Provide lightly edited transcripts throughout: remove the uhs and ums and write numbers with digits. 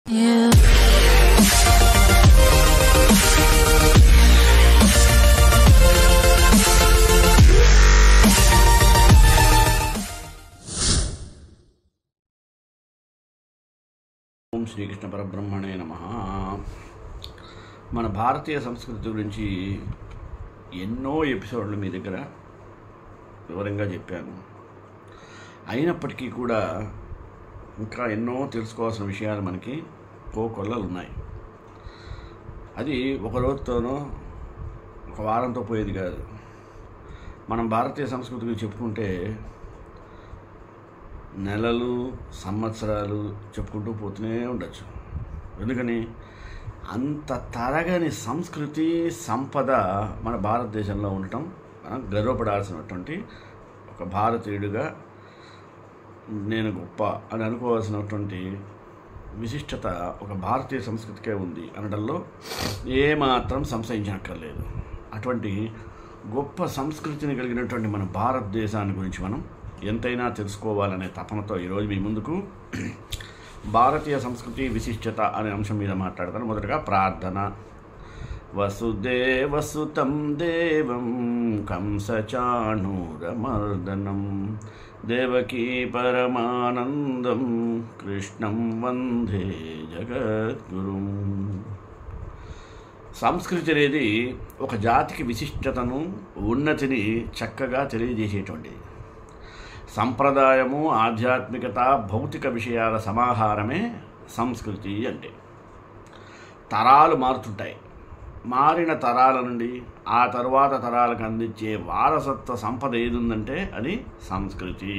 ఓం శ్రీకృష్ణ పరబ్రహ్మణే నమః. మన భారతీయ సంస్కృతి గురించి ఎన్నో ఎపిసోడ్లు మీ దగ్గర వివరంగా చెప్పాను. అయినప్పటికీ కూడా ఇంకా ఎన్నో తెలుసుకోవాల్సిన విషయాలు మనకి కోకొల్లలు ఉన్నాయి. అది ఒక రోజుతోనో ఒక వారంతో పోయేది కాదు. మనం భారతీయ సంస్కృతి గురించి చెప్పుకుంటే నెలలు సంవత్సరాలు చెప్పుకుంటూ పోతూనే ఉండొచ్చు. ఎందుకని అంత తరగని సంస్కృతి సంపద మన భారతదేశంలో ఉండటం మనం గర్వపడాల్సినటువంటి, ఒక భారతీయుడిగా నేను గొప్ప అని అనుకోవాల్సినటువంటి విశిష్టత ఒక భారతీయ సంస్కృతికే ఉంది అనడంలో ఏమాత్రం సంశయించనక్కర్లేదు. అటువంటి గొప్ప సంస్కృతిని కలిగినటువంటి మన భారతదేశాన్ని గురించి మనం ఎంతైనా తెలుసుకోవాలనే తపనతో ఈరోజు మీ ముందుకు భారతీయ సంస్కృతి విశిష్టత అనే అంశం మీద మాట్లాడతాను. మొదటగా ప్రార్థన. వసుదేవసుతం దేవం కంసచాణూరమర్దనం దేవకీ పరమానందం కృష్ణం వందే జగద్గురుం. సంస్కృతి అనేది ఒక జాతికి విశిష్టతను, ఉన్నతిని చక్కగా తెలియజేసేటువంటిది. సంప్రదాయము, ఆధ్యాత్మికత, భౌతిక విషయాల సమాహారమే సంస్కృతి అంటే. తరాలు మారుతుంటాయి. మారిన తరాల నుండి ఆ తరువాత తరాలకు అందించే వారసత్వ సంపద ఏది ఉందంటే అది సంస్కృతి.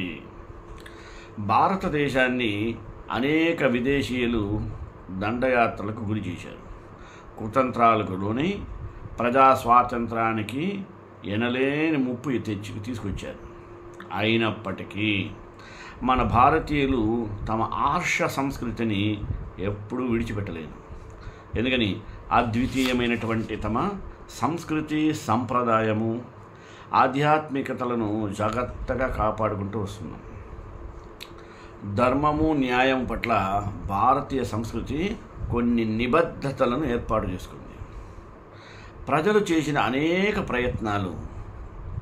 భారతదేశాన్ని అనేక విదేశీయులు దండయాత్రలకు గురి చేశారు. కుతంత్రాలకు లోనై ప్రజా స్వాతంత్రానికి ఎనలేని ముప్పు తీసుకొచ్చారు. అయినప్పటికీ మన భారతీయులు తమ ఆర్ష సంస్కృతిని ఎప్పుడూ విడిచిపెట్టలేదు. ఎందుకని అద్వితీయమైనటువంటి తమ సంస్కృతి, సంప్రదాయము, ఆధ్యాత్మికతలను జాగ్రత్తగా కాపాడుకుంటూ వస్తున్నాం. ధర్మము, న్యాయం పట్ల భారతీయ సంస్కృతి కొన్ని నిబద్ధతలను ఏర్పాటు చేసుకుంది. ప్రజలు చేసిన అనేక ప్రయత్నాలు,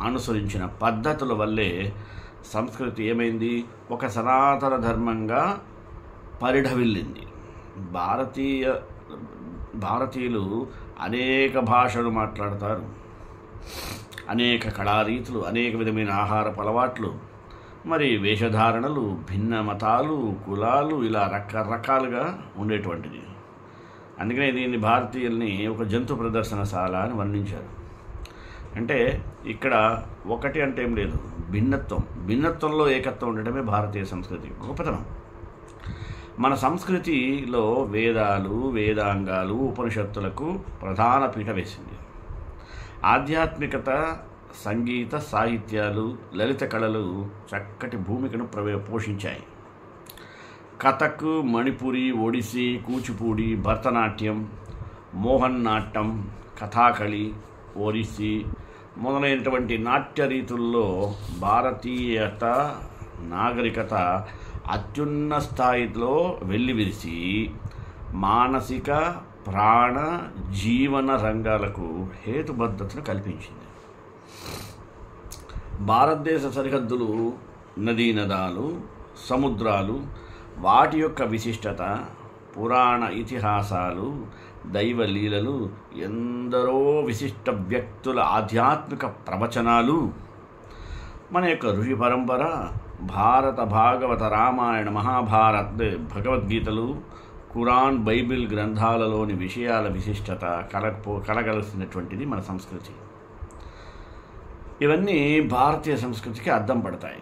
అనుసరించిన పద్ధతుల వల్లే సంస్కృతి ఏమైంది, ఒక సనాతన ధర్మంగా పరిఢవిల్లింది. భారతీయులు అనేక భాషలు మాట్లాడతారు, అనేక కళారీతులు, అనేక విధమైన ఆహారపు అలవాట్లు, మరి వేషధారణలు, భిన్న మతాలు, కులాలు, ఇలా రకరకాలుగా ఉండేటువంటిది. అందుకనే దీన్ని భారతీయుల్ని ఒక జంతు ప్రదర్శనశాల అని వర్ణించారు. అంటే ఇక్కడ ఒకటి అంటే ఏం లేదు, భిన్నత్వంలో ఏకత్వం ఉండటమే భారతీయ సంస్కృతి గొప్పతనం. మన సంస్కృతిలో వేదాలు, వేదాంగాలు, ఉపనిషత్తులకు ప్రధాన పీట వేసింది. ఆధ్యాత్మికత, సంగీత, సాహిత్యాలు, లలిత కళలు చక్కటి భూమికను పోషించాయి. కథక్, మణిపురి, ఒడిస్సీ, కూచిపూడి, భరతనాట్యం, మోహన్ నాట్యం, కథాకళి, ఒడిస్సీ మొదలైనటువంటి నాట్య రీతుల్లో భారతీయత, నాగరికత అత్యున్న స్థాయిలో వెల్లివిరిసి మానసిక, ప్రాణ, జీవన రంగాలకు హేతుబద్ధతను కల్పించింది. భారతదేశ సరిహద్దులు, నదీనదాలు, సముద్రాలు, వాటి యొక్క విశిష్టత, పురాణ ఇతిహాసాలు, దైవలీలలు, ఎందరో విశిష్ట వ్యక్తుల ఆధ్యాత్మిక ప్రవచనాలు, మన యొక్క ఋషి పరంపర, భారత, భాగవత, రామాయణ, మహాభారత్, భగవద్గీతలు, ఖురాన్, బైబిల్ గ్రంథాలలోని విషయాల విశిష్టత కలగలిసినటువంటిది మన సంస్కృతి. ఇవన్నీ భారతీయ సంస్కృతికి అద్దం పడతాయి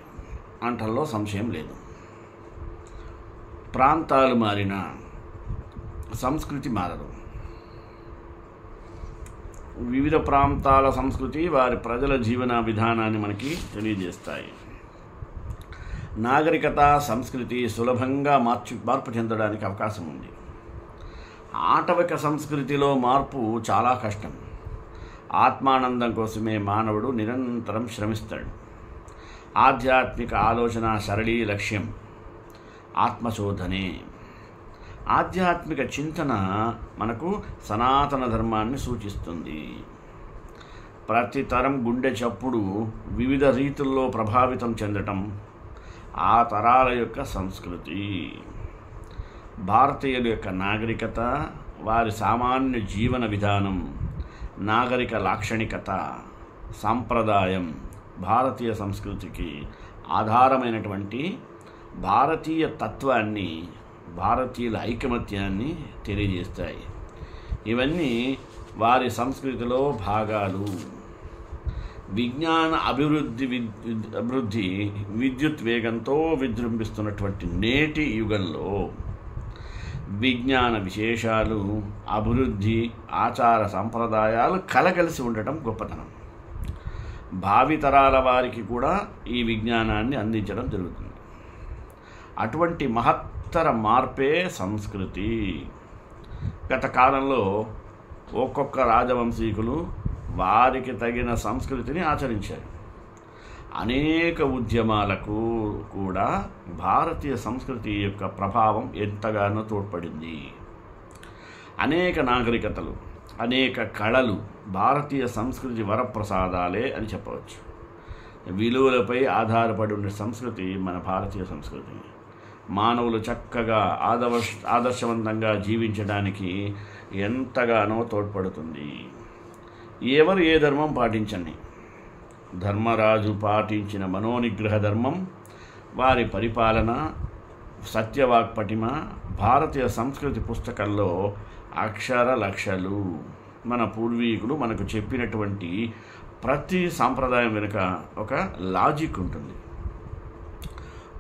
అంటల్లో సంశయం లేదు. ప్రాంతాలు మారిన సంస్కృతి మారదు. వివిధ ప్రాంతాల సంస్కృతి వారి ప్రజల జీవన విధానాన్ని మనకి తెలియజేస్తాయి. నాగరికత, సంస్కృతి సులభంగా మార్పు చెందడానికి అవకాశం ఉంది. ఆటవిక సంస్కృతిలో మార్పు చాలా కష్టం. ఆత్మానందం కోసమే మానవుడు నిరంతరం శ్రమిస్తాడు. ఆధ్యాత్మిక ఆలోచన సరళీ లక్ష్యం ఆత్మశోధనే. ఆధ్యాత్మిక చింతన మనకు సనాతన ధర్మాన్ని సూచిస్తుంది. ప్రతి తరం గుండె చప్పుడు వివిధ రీతుల్లో ప్రభావితం చెందటం ఆ తరాల యొక్క సంస్కృతి. భారతీయుల యొక్క నాగరికత, వారి సామాన్య జీవన విధానం, నాగరిక లాక్షణికత, సాంప్రదాయం భారతీయ సంస్కృతికి ఆధారమైనటువంటి భారతీయ తత్వాన్ని, భారతీయుల ఐకమత్యాన్ని తెలియజేస్తాయి. ఇవన్నీ వారి సంస్కృతిలో భాగాలు. విజ్ఞాన అభివృద్ధి విద్యుత్ వేగంతో విజృంభిస్తున్నటువంటి నేటి యుగంలో విజ్ఞాన విశేషాలు, అభివృద్ధి, ఆచార సంప్రదాయాలు కలగలిసి ఉండటం గొప్పతనం. భావితరాల వారికి కూడా ఈ విజ్ఞానాన్ని అందించడం జరుగుతుంది. అటువంటి మహత్తర మార్పే సంస్కృతి. గత కాలంలో ఒక్కొక్క రాజవంశీకులు వారికి తగిన సంస్కృతిని ఆచరించారు. అనేక ఉద్యమాలకు కూడా భారతీయ సంస్కృతి యొక్క ప్రభావం ఎంతగానో తోడ్పడింది. అనేక నాగరికతలు, అనేక కళలు భారతీయ సంస్కృతి వరప్రసాదాలే అని చెప్పవచ్చు. విలువలపై ఆధారపడి ఉండే సంస్కృతి మన భారతీయ సంస్కృతి. మానవులు చక్కగా ఆదర్శవంతంగా జీవించడానికి ఎంతగానో తోడ్పడుతుంది. ఎవరు ఏ ధర్మం పాటించండి, ధర్మరాజు పాటించిన మనోనిగ్రహ ధర్మం, వారి పరిపాలన, సత్యవాక్పటిమ భారతీయ సంస్కృతి పుస్తకంలో అక్షర లక్షలు. మన పూర్వీకులు మనకు చెప్పినటువంటి ప్రతి సాంప్రదాయం వెనుక ఒక లాజిక్ ఉంటుంది.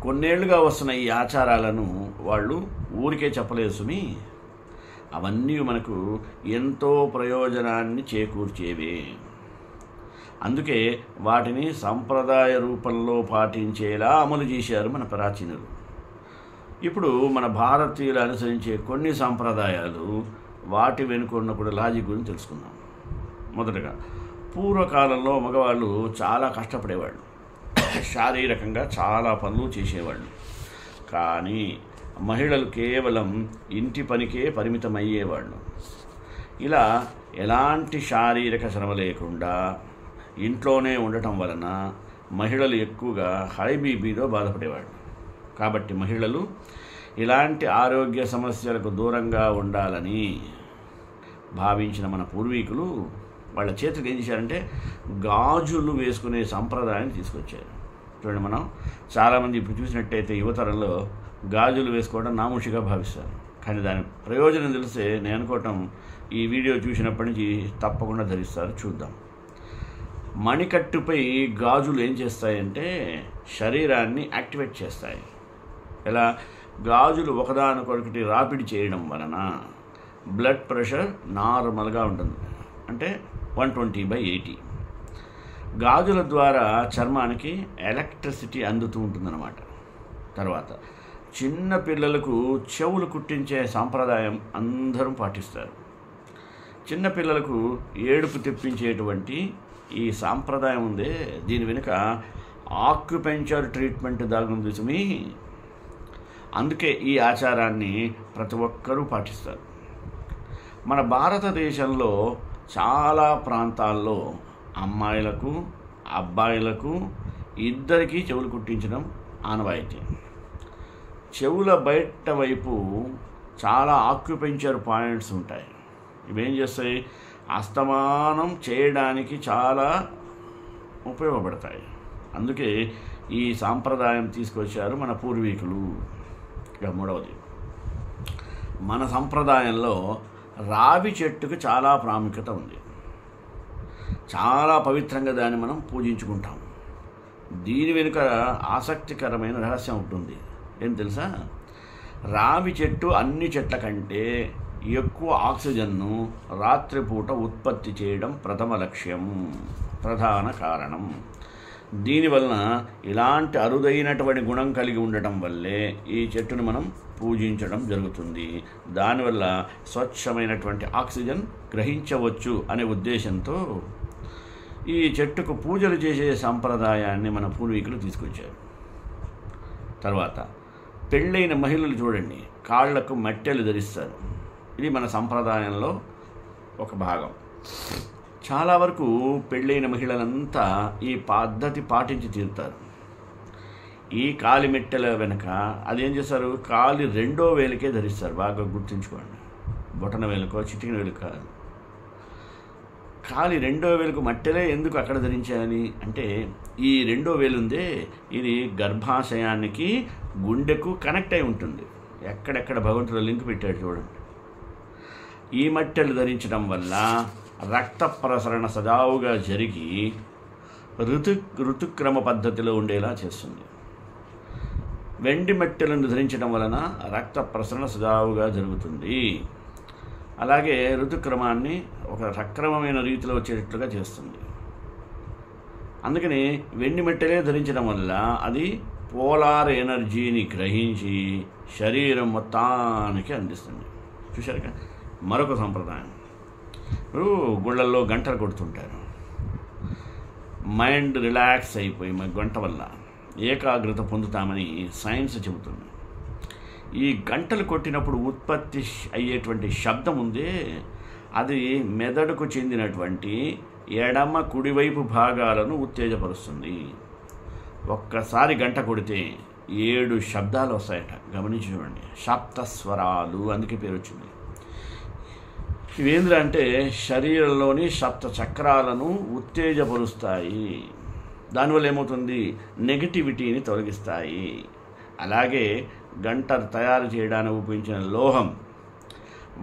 కొన్నేళ్లుగా వస్తున్న ఈ ఆచారాలను వాళ్ళు ఊరికే చెప్పలేదు సుమి. అవన్నీ మనకు ఎంతో ప్రయోజనాన్ని చేకూర్చేవే. అందుకే వాటిని సంప్రదాయ రూపంలో పాటించేలా అమలు చేశారు మన ప్రాచీనులు. ఇప్పుడు మన భారతీయులు అనుసరించే కొన్ని సాంప్రదాయాలు, వాటి వెనుకున్న కూడా లాజిక్ గురించి తెలుసుకుందాం. మొదటగా, పూర్వకాలంలో మగవాళ్ళు చాలా కష్టపడేవాళ్ళు, శారీరకంగా చాలా పనులు చేసేవాళ్ళు. కానీ మహిళలు కేవలం ఇంటి పనికే పరిమితమయ్యేవాళ్ళు. ఇలా ఎలాంటి శారీరక శ్రమ లేకుండా ఇంట్లోనే ఉండటం వలన మహిళలు ఎక్కువగా హై బీపీతో బాధపడేవాళ్ళు. కాబట్టి మహిళలు ఇలాంటి ఆరోగ్య సమస్యలకు దూరంగా ఉండాలని భావించిన మన పూర్వీకులు వాళ్ళ చేతికి ఏం చేశారంటే గాజులు వేసుకునే సంప్రదాయాన్ని తీసుకొచ్చారు. చూడండి, మనం చాలామంది ఇప్పుడు చూసినట్టయితే యువతరంలో గాజులు వేసుకోవడం నామూషిగా భావిస్తారు. కానీ దాని ప్రయోజనం తెలిస్తే నేను అనుకోవటం ఈ వీడియో చూసినప్పటి నుంచి తప్పకుండా ధరిస్తారు. చూద్దాం. మణికట్టుపై గాజులు ఏం చేస్తాయంటే శరీరాన్ని యాక్టివేట్ చేస్తాయి. ఎలా? గాజులు ఒకదానికొకటి రాపిడి చేయడం వలన బ్లడ్ ప్రెషర్ నార్మల్గా ఉంటుంది, అంటే 120/80. గాజుల ద్వారా చర్మానికి ఎలక్ట్రిసిటీ అందుతూ ఉంటుందన్నమాట. తర్వాత చిన్న పిల్లలకు చెవులు కుట్టించే సాంప్రదాయం అందరూ పాటిస్తారు. చిన్నపిల్లలకు ఏడుపు తెప్పించేటువంటి ఈ సాంప్రదాయం ఉందే, దీని వెనుక ఆక్యుపెంచర్ ట్రీట్మెంట్ దాగుంది సుమి. అందుకే ఈ ఆచారాన్ని ప్రతి ఒక్కరూ పాటిస్తారు. మన భారతదేశంలో చాలా ప్రాంతాల్లో అమ్మాయిలకు అబ్బాయిలకు ఇద్దరికీ చెవులు కుట్టించడం ఆనవాయితీ. చెవుల బయట వైపు చాలా ఆక్యుపెంచర్ పాయింట్స్ ఉంటాయి. ఇవేం చేస్తాయి? అస్తమానం చేయడానికి చాలా ఉపయోగపడతాయి. అందుకే ఈ సాంప్రదాయం తీసుకొచ్చారు మన పూర్వీకులు. ఇక మూడవది, మన సంప్రదాయంలో రావి చెట్టుకు చాలా ప్రాముఖ్యత ఉంది. చాలా పవిత్రంగా దాన్ని మనం పూజించుకుంటాం. దీని వెనుక ఆసక్తికరమైన రహస్యం ఉంటుంది. ఏం తెలుసా? రావి చెట్టు అన్ని చెట్ల కంటే ఎక్కువ ఆక్సిజన్ను రాత్రిపూట ఉత్పత్తి చేయడం ప్రథమ లక్ష్యం, ప్రధాన కారణం. దీనివలన ఇలాంటి అరుదైనటువంటి గుణం కలిగి ఉండటం వల్లే ఈ చెట్టును మనం పూజించడం జరుగుతుంది. దానివల్ల స్వచ్ఛమైనటువంటి ఆక్సిజన్ గ్రహించవచ్చు అనే ఉద్దేశంతో ఈ చెట్టుకు పూజలు చేసే సంప్రదాయాన్ని మన పూర్వీకులు తీసుకొచ్చారు. తర్వాత పెళ్ళైన మహిళలు చూడండి, కాళ్లకు మట్టెలు ధరిస్తారు. ఇది మన సంప్రదాయంలో ఒక భాగం. చాలా వరకు పెళ్ళైన మహిళలంతా ఈ పద్ధతి పాటించి తీరుతారు. ఈ కాలి మెట్టెల వెనక అదేం చేస్తారు, కాలి 2వ వేలుకే ధరిస్తారు. బాగా గుర్తుంచుకోండి, బొటన వేలుకో చిటికిన వేలు కాదు. కాలి 2వ వేలుకు మట్టెలే ఎందుకు అక్కడ ధరించాలి అంటే, ఈ 2వ వేలు ఉందే ఇది గర్భాశయానికి గుండెకు కనెక్ట్ అయి ఉంటుంది. ఎక్కడెక్కడ భగవంతుడు లింక్ పెట్టాడు చూడండి. ఈ మట్టెలు ధరించడం వల్ల రక్త ప్రసరణ సజావుగా జరిగి ఋతుక్రమ పద్ధతిలో ఉండేలా చేస్తుంది. వెండి మట్టెలను ధరించడం వలన రక్త ప్రసరణ సజావుగా జరుగుతుంది. అలాగే ఋతుక్రమాన్ని ఒక సక్రమమైన రీతిలో వచ్చేటట్లుగా చేస్తుంది. అందుకని వెండి మెట్టెలే ధరించడం వల్ల అది పోలార్ ఎనర్జీని గ్రహించి శరీరం మొత్తానికి అందిస్తుంది. చూశారుగా మరొక సంప్రదాయం. ఇప్పుడు గుళ్ళల్లో గంటలు కొడుతుంటారు. మైండ్ రిలాక్స్ అయిపోయి గంట వల్ల ఏకాగ్రత పొందుతామని సైన్స్ చెబుతుంది. ఈ గంటలు కొట్టినప్పుడు ఉత్పత్తి అయ్యేటువంటి శబ్దం ఉందే, అది మెదడుకు చెందినటువంటి ఎడమ కుడివైపు భాగాలను ఉత్తేజపరుస్తుంది. ఒక్కసారి గంట కొడితే 7 శబ్దాలు వస్తాయట. గమనించి చూడండి, సప్తస్వరాలు, అందుకే పేరు వచ్చింది. ఇవేంద్ర అంటే శరీరంలోని 7 చక్రాలను ఉత్తేజపరుస్తాయి. దానివల్ల ఏమవుతుంది, నెగటివిటీని తొలగిస్తాయి. అలాగే గంట తయారు చేయడానికి ఉపయోగించిన లోహం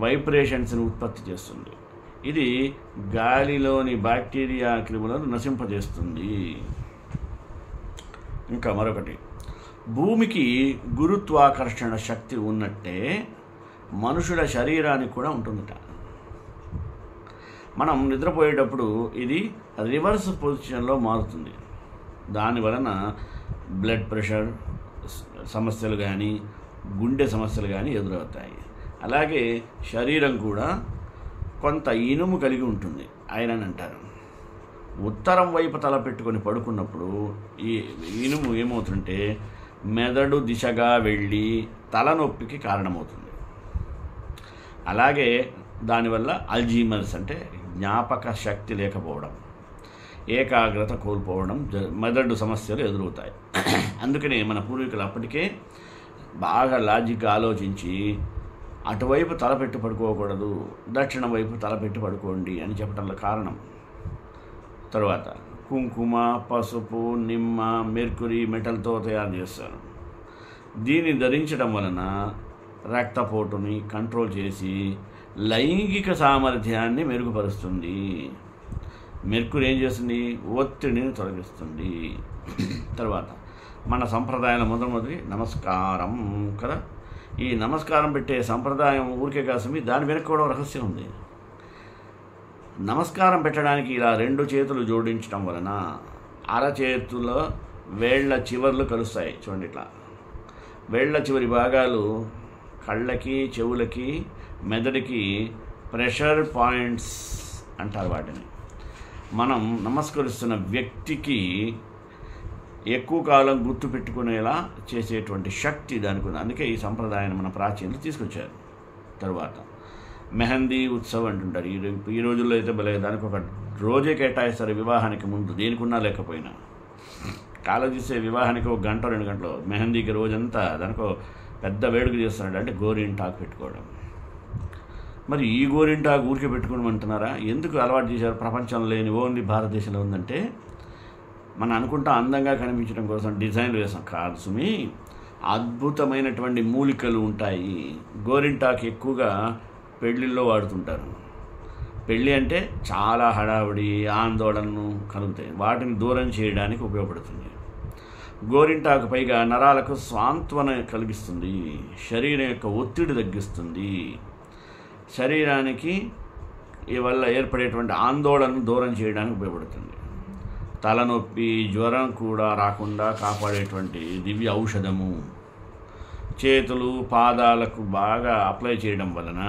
వైబ్రేషన్స్ని ఉత్పత్తి చేస్తుంది. ఇది గాలిలోని బ్యాక్టీరియా క్రిములను నశింపజేస్తుంది. ఇంకా మరొకటి, భూమికి గురుత్వాకర్షణ శక్తి ఉన్నట్టే మనుషుల శరీరానికి కూడా ఉంటుందట. మనం నిద్రపోయేటప్పుడు ఇది రివర్స్ పొజిషన్లో మారుతుంది. దానివలన బ్లడ్ ప్రెషర్ సమస్యలు కానీ గుండె సమస్యలు కానీ ఎదురవుతాయి. అలాగే శరీరం కూడా కొంత ఇనుము కలిగి ఉంటుంది, ఐరన్ అంటారు. ఉత్తరం వైపు తల పెట్టుకొని పడుకున్నప్పుడు ఈ ఇనుము ఏమవుతుందంటే మెదడు దిశగా వెళ్ళి తలనొప్పికి కారణమవుతుంది. అలాగే దానివల్ల అల్జీమర్స్ అంటే జ్ఞాపక శక్తి లేకపోవడం, ఏకాగ్రత కోల్పోవడం, మెదడు సమస్యలు ఎదురవుతాయి. అందుకనే మన పూర్వీకులు అప్పటికే బాగా లాజిక్గా ఆలోచించి అటువైపు తలపెట్టి పడుకోకూడదు, దక్షిణం వైపు తలపెట్టి పడుకోండి అని చెప్పడంలో కారణం. తరువాత కుంకుమ, పసుపు, నిమ్మ, మెర్కురీ మెటల్తో తయారు చేస్తారు. దీన్ని ధరించడం వలన రక్తపోటుని కంట్రోల్ చేసి లైంగిక సామర్థ్యాన్ని మెరుగుపరుస్తుంది. మెర్కురీ ఏం చేస్తుంది, ఒత్తిడిని తొలగిస్తుంది. తర్వాత మన సంప్రదాయాల మొదటి నమస్కారం కదా. ఈ నమస్కారం పెట్టే సంప్రదాయం ఊరికే కాసమి, దాని వెనక కూడా రహస్యం ఉంది. నమస్కారం పెట్టడానికి ఇలా 2 చేతులు జోడించడం వలన అరచేతుల వేళ్ల చివర్లు కలుస్తాయి. చూడండి, ఇట్లా వేళ్ల చివరి భాగాలు కళ్ళకి, చెవులకి, మెదడుకి ప్రెషర్ పాయింట్స్ అంటారు వాటిని. మనం నమస్కరిస్తున్న వ్యక్తికి ఎక్కువ కాలం గుర్తు పెట్టుకునేలా చేసేటువంటి శక్తి దానికి ఉంది. అందుకే ఈ సంప్రదాయాన్ని మన ప్రాచీనులు తీసుకొచ్చారు. తర్వాత మెహందీ ఉత్సవం అంటుంటారు. ఈ రోజుల్లో అయితే భలే దానికి ఒక రోజే కేటాయిస్తారు వివాహానికి ముందు, దేనికున్నా లేకపోయినా. కాలేజీసే వివాహానికి 1 గంట 2 గంటలు, మెహందీకి రోజంతా దానికి పెద్ద వేడుక చేస్తున్నాడు. అంటే గోరింటాకు పెట్టుకోవడం. మరి ఈ గోరింటాకు ఊరికే పెట్టుకోమంటున్నారా? ఎందుకు అలవాటు చేశారు? ప్రపంచంలో లేని ఓన్లీ భారతదేశంలో ఉందంటే మనం అనుకుంటా అందంగా కనిపించడం కోసం డిజైన్లు వేసాం కాదు సుమి. అద్భుతమైనటువంటి మూలికలు ఉంటాయి. గోరింటాకు ఎక్కువగా పెళ్ళిళ్ళలో వాడుతుంటారు. పెళ్ళి అంటే చాలా హడావుడి, ఆందోళనను కలుగుతాయి. వాటిని దూరం చేయడానికి ఉపయోగపడుతుంది. గోరింటాకు పైగా నరాలకు సాంత్వన కలిగిస్తుంది, శరీరం యొక్క ఒత్తిడి తగ్గిస్తుంది, శరీరానికి ఈ వల్ల ఏర్పడేటువంటి ఆందోళనను దూరం చేయడానికి ఉపయోగపడుతుంది. తలనొప్పి, జ్వరం కూడా రాకుండా కాపాడేటువంటి దివ్య ఔషధము. చేతులు, పాదాలకు బాగా అప్లై చేయడం వలన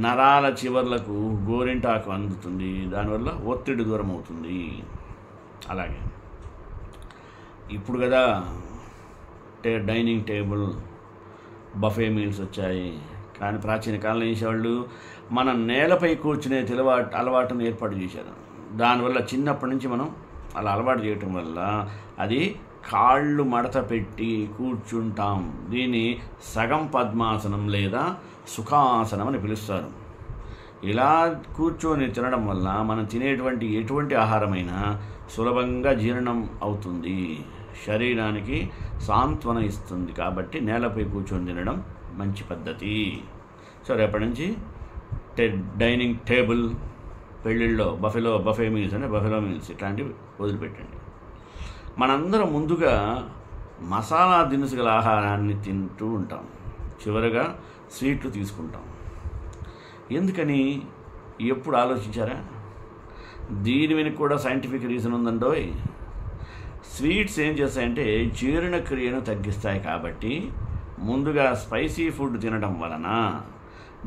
నరాల చివర్లకు గోరింటాకు అందుతుంది. దానివల్ల ఒత్తిడి దూరం అవుతుంది. అలాగే ఇప్పుడు కదా డైనింగ్ టేబుల్, బఫే మీల్స్ వచ్చాయి. కానీ ప్రాచీన కాలంలో చేసేవాళ్ళు మనం నేలపై కూర్చునే అలవాటును ఏర్పాటు చేశారు. దానివల్ల చిన్నప్పటి నుంచి మనం అలా అలవాటు చేయటం వల్ల అది కాళ్ళు మడత పెట్టి కూర్చుంటాం. దీన్ని సగం పద్మాసనం లేదా సుఖాసనం అని పిలుస్తారు. ఇలా కూర్చొని తినడం వల్ల మనం తినేటువంటి ఎటువంటి ఆహారమైనా సులభంగా జీర్ణం అవుతుంది, శరీరానికి సాంత్వన ఇస్తుంది. కాబట్టి నేలపై కూర్చొని తినడం మంచి పద్ధతి. సో రేపటి నుంచి డైనింగ్ టేబుల్, పెళ్ళిళ్ళలో బఫే మీల్స్ అంటే బఫెలో మీల్స్ ఇట్లాంటివి వదిలిపెట్టండి. మనందరం ముందుగా మసాలా దినుసుగల ఆహారాన్ని తింటూ ఉంటాం, చివరగా స్వీట్లు తీసుకుంటాం. ఎందుకని ఎప్పుడు ఆలోచించారా? దీని వెనుక కూడా సైంటిఫిక్ రీజన్ ఉందండోయ్. స్వీట్స్ ఏం చేస్తాయంటే జీర్ణక్రియను తగ్గిస్తాయి. కాబట్టి ముందుగా స్పైసీ ఫుడ్ తినడం వలన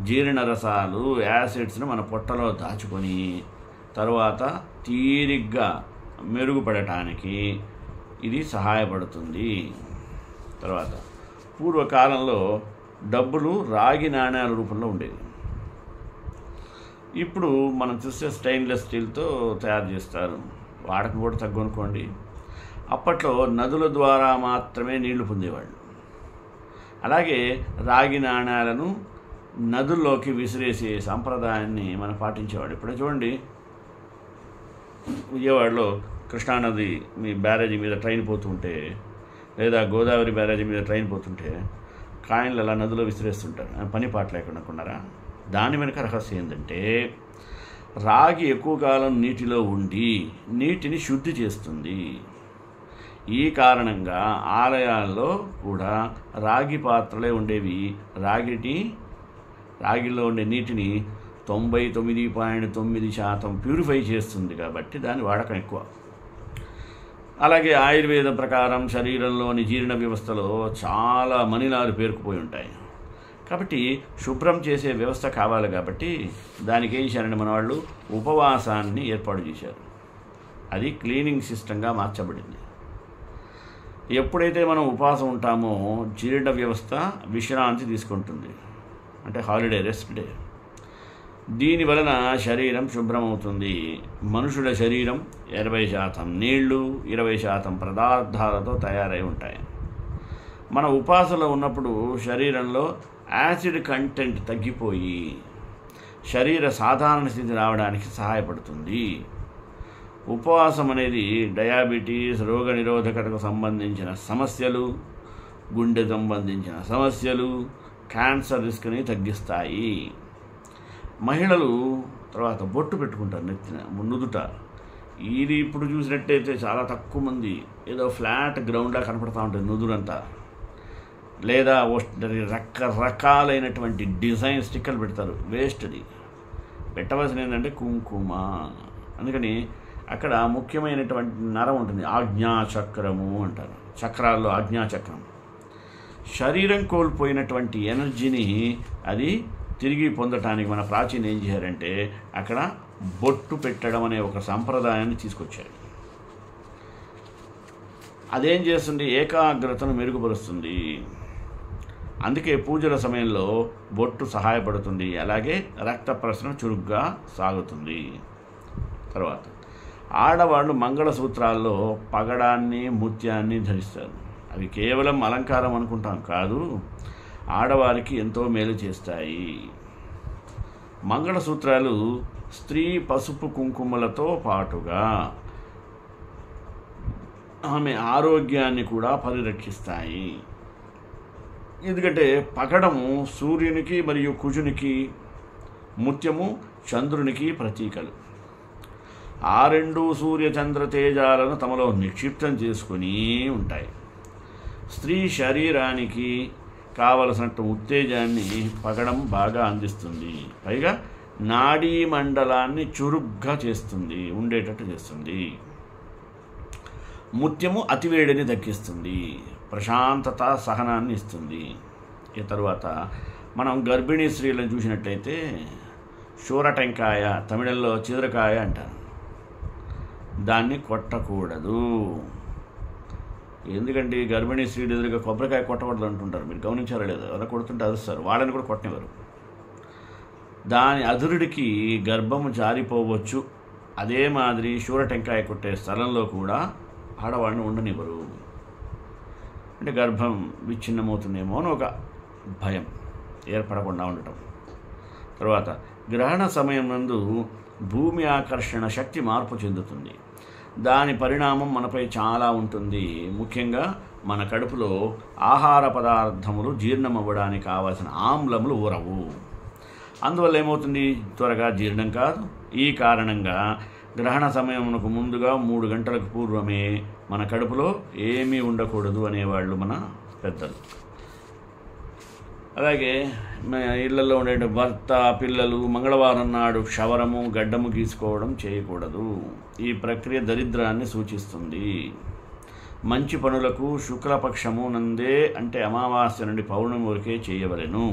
జీర్ణరసాలు, యాసిడ్స్ను మన పొట్టలో దాచుకొని తరువాత తీరిగ్గా మెరుగుపడటానికి ఇది సహాయపడుతుంది. తర్వాత పూర్వకాలంలో డబ్బులు రాగి నాణ్యాల రూపంలో ఉండేవి. ఇప్పుడు మనం చూస్తే స్టెయిన్లెస్ స్టీల్తో తయారు చేస్తారు, వాడకం కూడా తగ్గనుకోండి. అప్పట్లో నదుల ద్వారా మాత్రమే నీళ్లు పొందేవాళ్ళు. అలాగే రాగి నాణ్యాలను నదుల్లోకి విసిరేసే సాంప్రదాయాన్ని మనం పాటించేవాడు. ఇప్పుడు చూడండి, విజయవాడలో కృష్ణానది మీ బ్యారేజీ మీద ట్రైన్ పోతుంటే, లేదా గోదావరి బ్యారేజీ మీద ట్రైన్ పోతుంటే కాయిన్లు అలా నదిలో విసిరేస్తుంటారు. పని పాట లేకుండా కొన్నారా? దాని వెనుక రహస్యం ఏంటంటే రాగి ఎక్కువ కాలం నీటిలో ఉండి నీటిని శుద్ధి చేస్తుంది. ఈ కారణంగా ఆలయాల్లో కూడా రాగి పాత్రలే ఉండేవి. రాగిలో ఉండే నీటిని 99.9% ప్యూరిఫై చేస్తుంది కాబట్టి దాని వాడకం ఎక్కువ. అలాగే ఆయుర్వేదం ప్రకారం శరీరంలోని జీర్ణ వ్యవస్థలో చాలా మణిలాలు పేరుకుపోయి ఉంటాయి. కాబట్టి శుభ్రం చేసే వ్యవస్థ కావాలి. కాబట్టి దానికి ఏం చేశారంటే మన వాళ్ళు ఉపవాసాన్ని ఏర్పాటు చేశారు. అది క్లీనింగ్ సిస్టంగా మార్చబడింది. ఎప్పుడైతే మనం ఉపవాసం ఉంటామో జీర్ణ వ్యవస్థ విశ్రాంతి తీసుకుంటుంది, అంటే హాలిడే, రెస్ట్ డే. దీని వలన శరీరం శుభ్రమవుతుంది. మనుషుల శరీరం 80% నీళ్లు, 20% పదార్థాలతో తయారై ఉంటాయి. మన ఉపవాసంలో ఉన్నప్పుడు శరీరంలో యాసిడ్ కంటెంట్ తగ్గిపోయి శరీర సాధారణ స్థితి రావడానికి సహాయపడుతుంది. ఉపవాసం అనేది డయాబెటీస్, రోగ నిరోధకతకు సంబంధించిన సమస్యలు, గుండె సంబంధించిన సమస్యలు, క్యాన్సర్ రిస్క్ని తగ్గిస్తాయి. మహిళలు తర్వాత బొట్టు పెట్టుకుంటారు నెత్తిన, నుదుట. ఇది ఇప్పుడు చూసినట్టయితే చాలా తక్కువ మంది, ఏదో ఫ్లాట్ గ్రౌండ్లా కనపడుతూ ఉంటుంది నుదురంతా. లేదా రకరకాలైనటువంటి డిజైన్ స్టిక్కర్లు పెడతారు, వేస్ట్. అది పెట్టవలసిన ఏంటంటే కుంకుమ. అందుకని అక్కడ ముఖ్యమైనటువంటి నరం ఉంటుంది, ఆజ్ఞాచక్రము అంటారు. చక్రాల్లో ఆజ్ఞాచక్రం. శరీరం కోల్పోయినటువంటి ఎనర్జీని అది తిరిగి పొందటానికి మన ప్రాచీన ఏం చేశారంటే అక్కడ బొట్టు పెట్టడం అనే ఒక సంప్రదాయాన్ని తీసుకొచ్చారు. అదేం చేస్తుంది? ఏకాగ్రతను మెరుగుపరుస్తుంది. అందుకే పూజల సమయంలో బొట్టు సహాయపడుతుంది. అలాగే రక్త ప్రసరణ చురుగ్గా సాగుతుంది. తర్వాత ఆడవాళ్ళు మంగళసూత్రాల్లో పగడాన్ని, ముత్యాన్ని ధరిస్తారు. అవి కేవలం అలంకారం అనుకుంటాం కాదు, ఆడవారికి ఎంతో మేలు చేస్తాయి. మంగళసూత్రాలు స్త్రీ పసుపు కుంకుమలతో పాటుగా ఆమె ఆరోగ్యాన్ని కూడా పరిరక్షిస్తాయి. ఎందుకంటే పగడము సూర్యునికి మరియు కుజునికి, ముత్యము చంద్రునికి ప్రతీకలు. ఆ రెండు సూర్య చంద్ర తేజాలను తమలో నిక్షిప్తం చేసుకుని ఉంటాయి. స్త్రీ శరీరానికి కావలసినట్టు ఉత్తేజాన్ని పగడం బాగా అందిస్తుంది. పైగా నాడీ మండలాన్ని చురుగ్గా చేస్తుంది, ఉండేటట్టు చేస్తుంది. ముత్యము అతివేడిని తగ్గిస్తుంది, ప్రశాంతత, సహనాన్ని ఇస్తుంది. ఈ తరువాత మనం గర్భిణీ స్త్రీలను చూసినట్లయితే శూరటెంకాయ, తమిళంలో చిదరకాయ అంటారు, దాన్ని కొట్టకూడదు. ఎందుకంటే గర్భిణీ స్త్రీలు ఎదురుగా కొబ్బరికాయ కొట్టకూడదు అంటుంటారు, మీరు గమనించారో లేదు? అలా కొడుతుంటే అరుస్తారు, వాళ్ళని కూడా కొట్టనివ్వరు. దాని అదురుడికి గర్భము జారిపోవచ్చు. అదే మాదిరి శూర టెంకాయ కొట్టే స్థలంలో కూడా ఆడవాడిని ఉండనివ్వరు. అంటే గర్భం విచ్ఛిన్నమవుతుందేమో అని ఒక భయం ఏర్పడకుండా ఉండటం. తర్వాత గ్రహణ సమయం నందు భూమి ఆకర్షణ శక్తి మార్పు చెందుతుంది. దాని పరిణామం మనపై చాలా ఉంటుంది. ముఖ్యంగా మన కడుపులో ఆహార పదార్థములు జీర్ణమవ్వడానికి కావాల్సిన ఆమ్లములు ఊరవు. అందువల్ల ఏమవుతుంది? త్వరగా జీర్ణం కాదు. ఈ కారణంగా గ్రహణ సమయమునకు ముందుగా 3 గంటలకు పూర్వమే మన కడుపులో ఏమీ ఉండకూడదు అనేవాళ్ళు మన పెద్దలు. అలాగే ఇళ్లలో ఉండే భర్త, పిల్లలు మంగళవారం నాడు క్షవరము, గడ్డము గీసుకోవడం చేయకూడదు. ఈ ప్రక్రియ దరిద్రాన్ని సూచిస్తుంది. మంచి పనులకు శుక్లపక్షము నందే, అంటే అమావాస్య నుండి పౌర్ణమి వరకే చేయవలెను.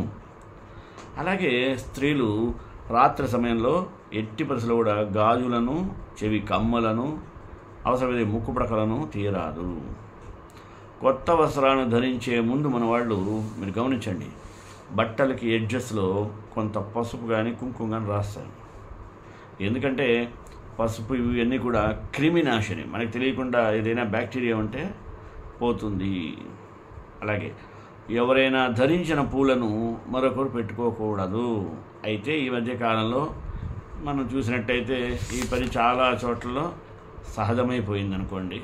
అలాగే స్త్రీలు రాత్రి సమయంలో ఎట్టి పరిస్థితుల్లో కూడా గాజులను, చెవి కమ్మలను, అవసరమైతే ముక్కు ప్రకలను తీయరాదు. కొత్త వస్త్రాలను ధరించే ముందు మన వాళ్ళు మీరు గమనించండి, బట్టలకి ఎడ్జస్లో కొంత పసుపు కానీ కుంకుమ కానీ రాస్తారు. ఎందుకంటే పసుపు ఇవన్నీ కూడా క్రిమినాశిని, మనకు తెలియకుండా ఏదైనా బ్యాక్టీరియా ఉంటే పోతుంది. అలాగే ఎవరైనా ధరించిన పూలను మరొకరు పెట్టుకోకూడదు. అయితే ఈ మధ్య కాలంలో మనం చూసినట్టయితే ఈ పని చాలా చోట్లలో సహజమైపోయింది అనుకోండి.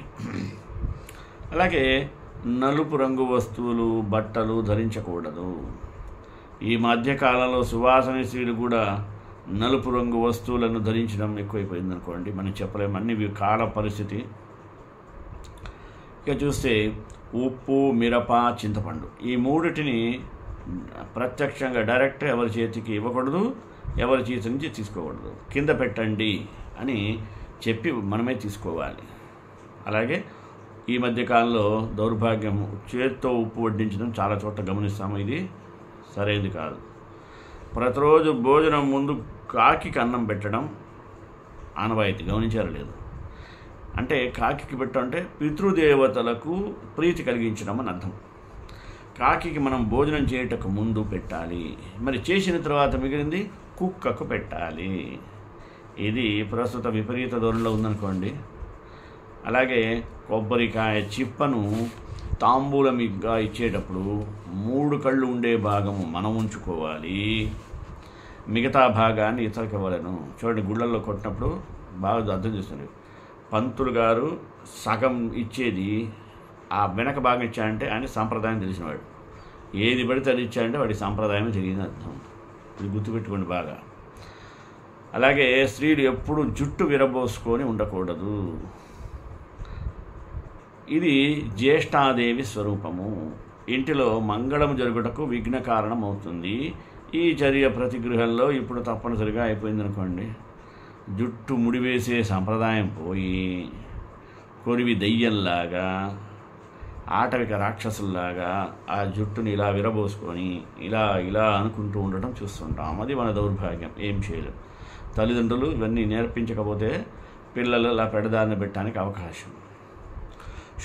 అలాగే నలుపు రంగు వస్తువులు, బట్టలు ధరించకూడదు. ఈ మధ్యకాలంలో సువాసన స్త్రీలు కూడా నలుపు రంగు వస్తువులను ధరించడం ఎక్కువైపోయింది అనుకోండి, మనం చెప్పలేము, అన్ని కాల పరిస్థితి. ఇక చూస్తే ఉప్పు, మిరప, చింతపండు ఈ మూడిటిని ప్రత్యక్షంగా డైరెక్ట్ ఎవరి చేతికి ఇవ్వకూడదు, ఎవరి చేతి నుంచి తీసుకోకూడదు. కింద పెట్టండి అని చెప్పి మనమే తీసుకోవాలి. అలాగే ఈ మధ్యకాలంలో దౌర్భాగ్యం, చేతితో ఉప్పు వడ్డించడం చాలా చోట్ల గమనిస్తాము. ఇది సరైనది కాదు. ప్రతిరోజు భోజనం ముందు కాకి అన్నం పెట్టడం ఆనవాయితీ, గమనించారు లేదు? అంటే కాకి పెట్టడం అంటే పితృదేవతలకు ప్రీతి కలిగించడం అని అర్థం. కాకి మనం భోజనం చేయటకు ముందు పెట్టాలి, మరి చేసిన తర్వాత మిగిలింది కుక్కకు పెట్టాలి. ఇది ప్రస్తుత విపరీత ధోరణిలో ఉందనుకోండి. అలాగే కొబ్బరికాయ చిప్పను తాంబూలమిగా ఇచ్చేటప్పుడు 3 కళ్ళు ఉండే భాగము మనం ఉంచుకోవాలి, మిగతా భాగాన్ని ఇతరులకు ఇవ్వలేను. చూడండి, గుళ్ళల్లో కొట్టినప్పుడు బాగా అర్థం చేస్తుంది. పంతులు గారు సగం ఇచ్చేది, ఆ వెనక భాగం ఇచ్చాడంటే ఆయన సాంప్రదాయం తెలిసినవాడు. ఏది పడితే అది ఇచ్చాడంటే వాడి సాంప్రదాయమే తెలియని అర్థం. ఇది గుర్తుపెట్టుకోండి బాగా. అలాగే స్త్రీలు ఎప్పుడు జుట్టు విరబోసుకొని ఉండకూడదు. ఇది జ్యేష్ఠాదేవి స్వరూపము. ఇంటిలో మంగళం జరుగుటకు విఘ్న కారణం అవుతుంది. ఈ చర్య ప్రతి గృహంలో ఇప్పుడు తప్పనిసరిగా అయిపోయింది అనుకోండి. జుట్టు ముడివేసే సంప్రదాయం పోయి కొరివి దెయ్యంలాగా, ఆటవిక రాక్షసుల్లాగా ఆ జుట్టుని ఇలా విరబోసుకొని ఇలా ఇలా అనుకుంటూ ఉండటం చూస్తుంటాం. అది మన దౌర్భాగ్యం, ఏం చేయలేం. తల్లిదండ్రులు ఇవన్నీ నేర్పించకపోతే పిల్లలు అలా పెడదారిన పెట్టడానికి అవకాశం.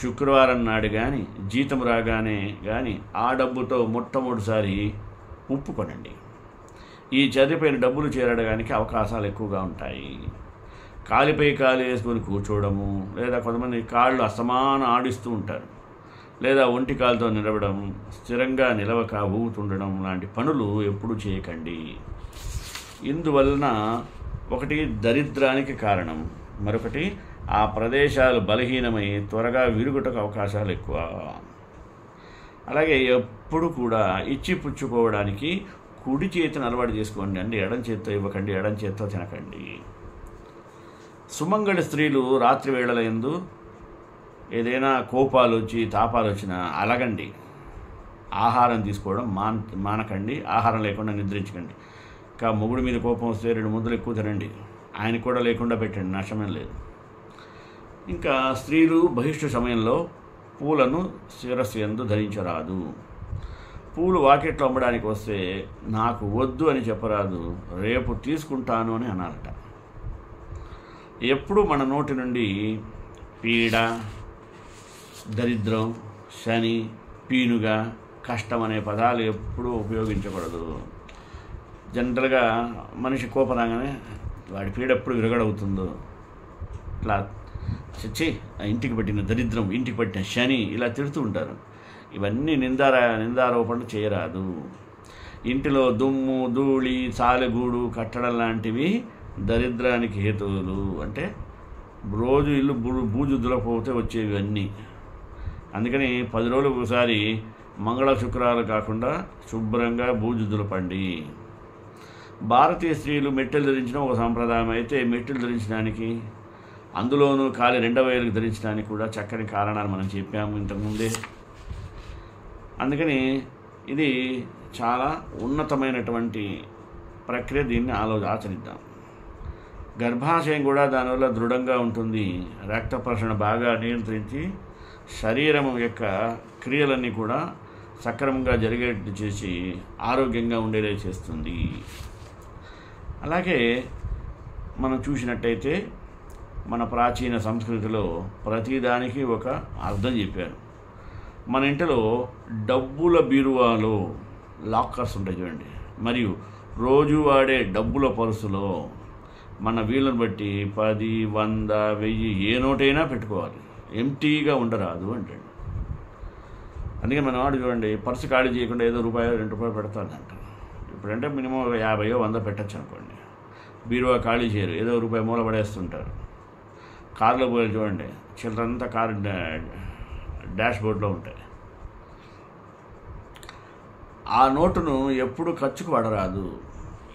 శుక్రవారం నాడు కానీ జీతం రాగానే కానీ ఆ డబ్బుతో మొట్టమొదటిసారి ఉప్పు కొనండి. ఈ చదిపోయిన డబ్బులు చేరడానికి అవకాశాలు ఎక్కువగా ఉంటాయి. కాలిపై కాలు వేసుకొని కూర్చోవడము, లేదా కొంతమంది కాళ్ళు అసమానం ఆడిస్తూ ఉంటారు, లేదా ఒంటి కాలుతో నిలవడం, స్థిరంగా నిలవక ఊగుతుండడం లాంటి పనులు ఎప్పుడు చేయకండి. ఇందువలన ఒకటి దరిద్రానికి కారణం, మరొకటి ఆ ప్రదేశాలు బలహీనమై త్వరగా విరుగుటకు అవకాశాలు ఎక్కువ. అలాగే ఎప్పుడు కూడా ఇచ్చి పుచ్చుకోవడానికి కుడి చేతిని అలవాటు చేసుకోండి అండి, ఎడం చేత్తో ఇవ్వకండి, ఎడం చేత్తో తినకండి. సుమంగళి స్త్రీలు రాత్రి వేళల యందు ఏదైనా కోపాలు వచ్చి తాపాలు వచ్చినా అలగండి. ఆహారం తీసుకోవడం మానకండి, ఆహారం లేకుండా నిద్రించకండి. ఇంకా మొగుడి మీద కోపం వస్తే 2 ముద్దలు ఎక్కువ తినండి, ఆయన కూడా లేకుండా పెట్టండి, నష్టమేం లేదు. ఇంకా స్త్రీలు బహిష్టు సమయంలో పూలను శిరస్సు యందు ధరించరాదు. పూలు వాకిట్లో అమ్మడానికి వస్తే నాకు వద్దు అని చెప్పరాదు, రేపు తీసుకుంటాను అని అనాలట. ఎప్పుడు మన నోటి నుండి పీడ, దరిద్రం, శని, పీనుగ, కష్టం అనే పదాలు ఎప్పుడూ ఉపయోగించకూడదు. జనరల్గా మనిషి కోపరాగానే వాడి పీడ ఎప్పుడు విరగడవుతుందో ఇట్లా చచ్చి ఇంటికి పట్టిన దరిద్రం, ఇంటికి పట్టిన శని ఇలా తిడుతూ ఉంటారు. ఇవన్నీ నిందారోపణ చేయరాదు. ఇంటిలో దుమ్ము, ధూళి, సాలెగూడు కట్టడం లాంటివి దరిద్రానికి హేతువులు. అంటే రోజు ఇల్లు బూజు దులకపోతే వచ్చేవి అన్నీ. అందుకని 10 రోజులకు ఒకసారి మంగళ శుక్రాలు కాకుండా శుభ్రంగా బూజు దులపండి. భారతీయ స్త్రీలు మెట్టెలు ధరించడం ఒక సాంప్రదాయం అయితే, మెట్టెలు ధరించడానికి అందులోనూ కాలి 2వ వేలుకు ధరించడానికి కూడా చక్కని కారణాలు మనం చెప్పాము ఇంతకుముందే. అందుకని ఇది చాలా ఉన్నతమైనటువంటి ప్రక్రియ. దీన్ని ఆచరిద్దాం. గర్భాశయం కూడా దానివల్ల దృఢంగా ఉంటుంది. రక్త ప్రసరణ బాగా నియంత్రించి శరీరం యొక్క క్రియలన్నీ కూడా సక్రమంగా జరిగేట్టు చేసి ఆరోగ్యంగా ఉండేలా చేస్తుంది. అలాగే మనం చూసినట్టయితే మన ప్రాచీన సంస్కృతిలో ప్రతిదానికి ఒక అర్థం చెప్పారు. మన ఇంటిలో డబ్బుల బీరువాలో లాకర్స్ ఉంటాయి చూడండి, మరియు రోజు వాడే డబ్బుల పర్సులో మన వీళ్ళని బట్టి 10, 100, 1000 ఏ నోటైనా పెట్టుకోవాలి, ఎంటీగా ఉండరాదు అంటాడు. అందుకే మన వాడు చూడండి పర్సు ఖాళీ చేయకుండా ఏదో రూపాయో 2 రూపాయలు పెడతాడంట. ఇప్పుడంటే మినిమం 50, 100 పెట్టచ్చు అనుకోండి. బీరువా ఖాళీ చేయరు, ఏదో రూపాయి మూల పడేస్తుంటారు. కారులో పోయి చూడండి, చిల్లరంతా కారు డాష్ బోర్డ్లో ఉంటాయి. ఆ నోటును ఎప్పుడు ఖర్చుకు పడరాదు.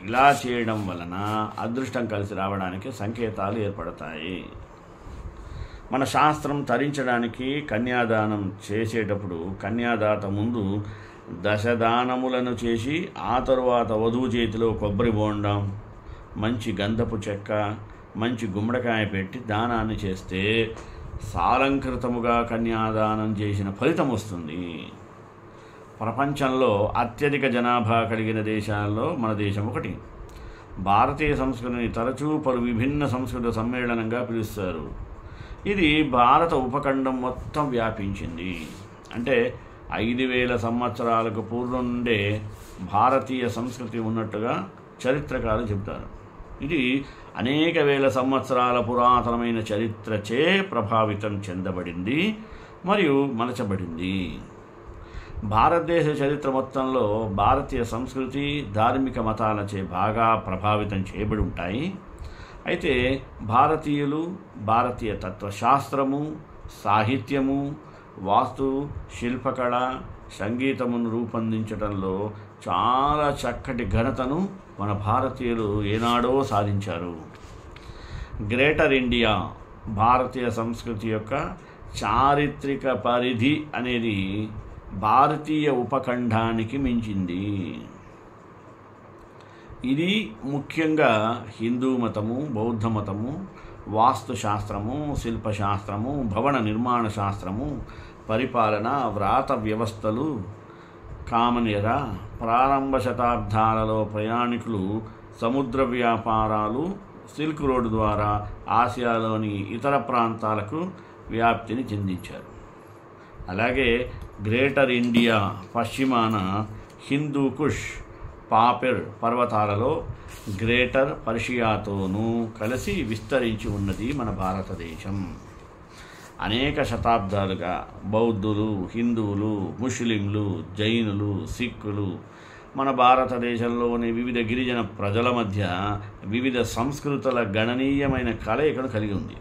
ఇలా చేయడం వలన అదృష్టం కలిసి రావడానికి సంకేతాలు ఏర్పడతాయి. మన శాస్త్రం తరించడానికి కన్యాదానం చేసేటప్పుడు కన్యాదాత ముందు దశదానములను చేసి ఆ తరువాత వధువు చేతిలో కొబ్బరి బోండం, మంచి గంధపు చెక్క, మంచి గుమ్మడికాయ పెట్టి దానాన్ని చేస్తే సాలంకృతముగా కన్యాదానం చేసిన ఫలితం వస్తుంది. ప్రపంచంలో అత్యధిక జనాభా కలిగిన దేశాల్లో మన దేశం ఒకటి. భారతీయ సంస్కృతిని తరచూ పలు విభిన్న సంస్కృత సమ్మేళనంగా పిలుస్తారు. ఇది భారత ఉపఖండం మొత్తం వ్యాపించింది. అంటే 5000 సంవత్సరాలకు పూర్వం నుండే భారతీయ సంస్కృతి ఉన్నట్టుగా చరిత్రకారులు చెబుతారు. ఇది అనేక వేల సంవత్సరాల పురాతనమైన చరిత్రచే ప్రభావితం చెందబడింది మరియు మలచబడింది. భారతదేశ చరిత్ర మొత్తంలో భారతీయ సంస్కృతి, ధార్మిక మతాలచే బాగా ప్రభావితం చేయబడి ఉంటాయి. అయితే భారతీయులు భారతీయ తత్వశాస్త్రము, సాహిత్యము, వాస్తు, శిల్పకళ, సంగీతమును రూపొందించడంలో చాలా చక్కటి ఘనతను మన భారతీయులు ఏనాడో సాధించారు. గ్రేటర్ ఇండియా భారతీయ సంస్కృతి యొక్క చారిత్రక పరిధి అనేది భారతీయ ఉపఖండానికి మించింది. ఇది ముఖ్యంగా హిందూ మతము, బౌద్ధ మతము, వాస్తుశాస్త్రము, శిల్పశాస్త్రము, భవన నిర్మాణ శాస్త్రము, పరిపాలన, వ్రాత వ్యవస్థలు, కామన్ ఎరా, ప్రారంభ శతాబ్దాలలో ప్రయాణికులు, సముద్ర వ్యాపారాలు, సిల్క్ రోడ్ ద్వారా ఆసియాలోని ఇతర ప్రాంతాలకు వ్యాప్తిని చెందించారు. అలాగే గ్రేటర్ ఇండియా పశ్చిమాన హిందూ కుష్, పాపిర్ పర్వతాలలో గ్రేటర్ పర్షియాతోనూ కలిసి విస్తరించి ఉన్నది మన భారతదేశం. అనేక శతాబ్దాలుగా బౌద్ధులు, హిందువులు, ముస్లింలు, జైనులు, సిక్కులు మన భారతదేశంలోని వివిధ గిరిజన ప్రజల మధ్య వివిధ సంస్కృతుల గణనీయమైన కలయికను కలిగి ఉంది.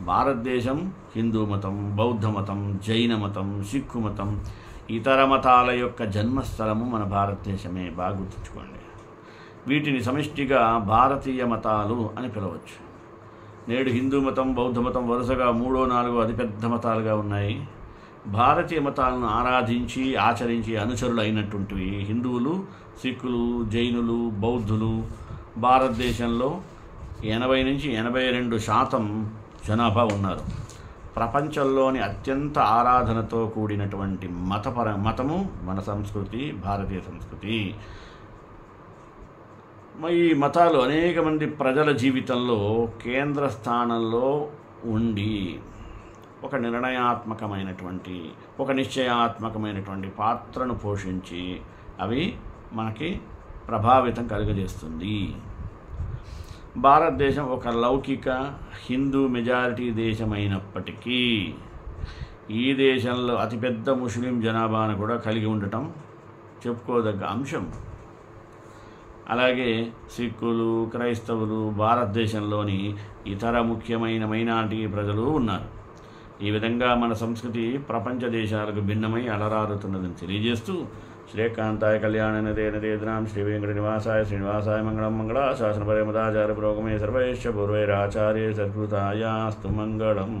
భారతదేశం హిందూ మతం, బౌద్ధ మతం, జైన మతం, సిక్కు మతం, ఇతర మతాల యొక్క జన్మస్థలము మన భారతదేశమే. బాగా గుర్తుంచుకోండి. వీటిని సమిష్టిగా భారతీయ మతాలు అని పిలవచ్చు. నేడు హిందూ మతం, బౌద్ధ మతం వరుసగా 3, 4 అతిపెద్ద మతాలుగా ఉన్నాయి. భారతీయ మతాలను ఆరాధించి ఆచరించి అనుచరులు అయినటువంటివి హిందువులు, సిక్కులు, జైనులు, బౌద్ధులు భారతదేశంలో 80 నుంచి 82% జనాభా ఉన్నారు. ప్రపంచంలోని అత్యంత ఆరాధనతో కూడినటువంటి మతము మన సంస్కృతి, భారతీయ సంస్కృతి. ఈ మతాలు అనేక మంది ప్రజల జీవితంలో కేంద్ర స్థానంలో ఉండి ఒక నిర్ణయాత్మకమైనటువంటి ఒక నిశ్చయాత్మకమైనటువంటి పాత్రను పోషించి అవి మనకి ప్రభావితం కలుగజేస్తుంది. భారతదేశం ఒక లౌకిక హిందూ మెజారిటీ దేశమైనప్పటికీ ఈ దేశంలో అతిపెద్ద ముస్లిం జనాభాను కూడా కలిగి ఉండటం చెప్పుకోదగ్గ అంశం. అలాగే సిక్కులు, క్రైస్తవులు, భారతదేశంలోని ఇతర ముఖ్యమైన మైనారిటీ ప్రజలు ఉన్నారు. ఈ విధంగా మన సంస్కృతి ప్రపంచ దేశాలకు భిన్నమై అలరారుతున్నదని తెలియజేస్తూ శ్రీకాంతాయ కళ్యాణనదేనదేదనాం శ్రీ వెంకట నివాసాయ శ్రీనివాసాయ మంగళం మంగళాశాసనపరే మదాచార్య పురోగమే సర్వైశ్చ పూర్వైరాచార్య సత్కృతాయాస్తు మంగళం.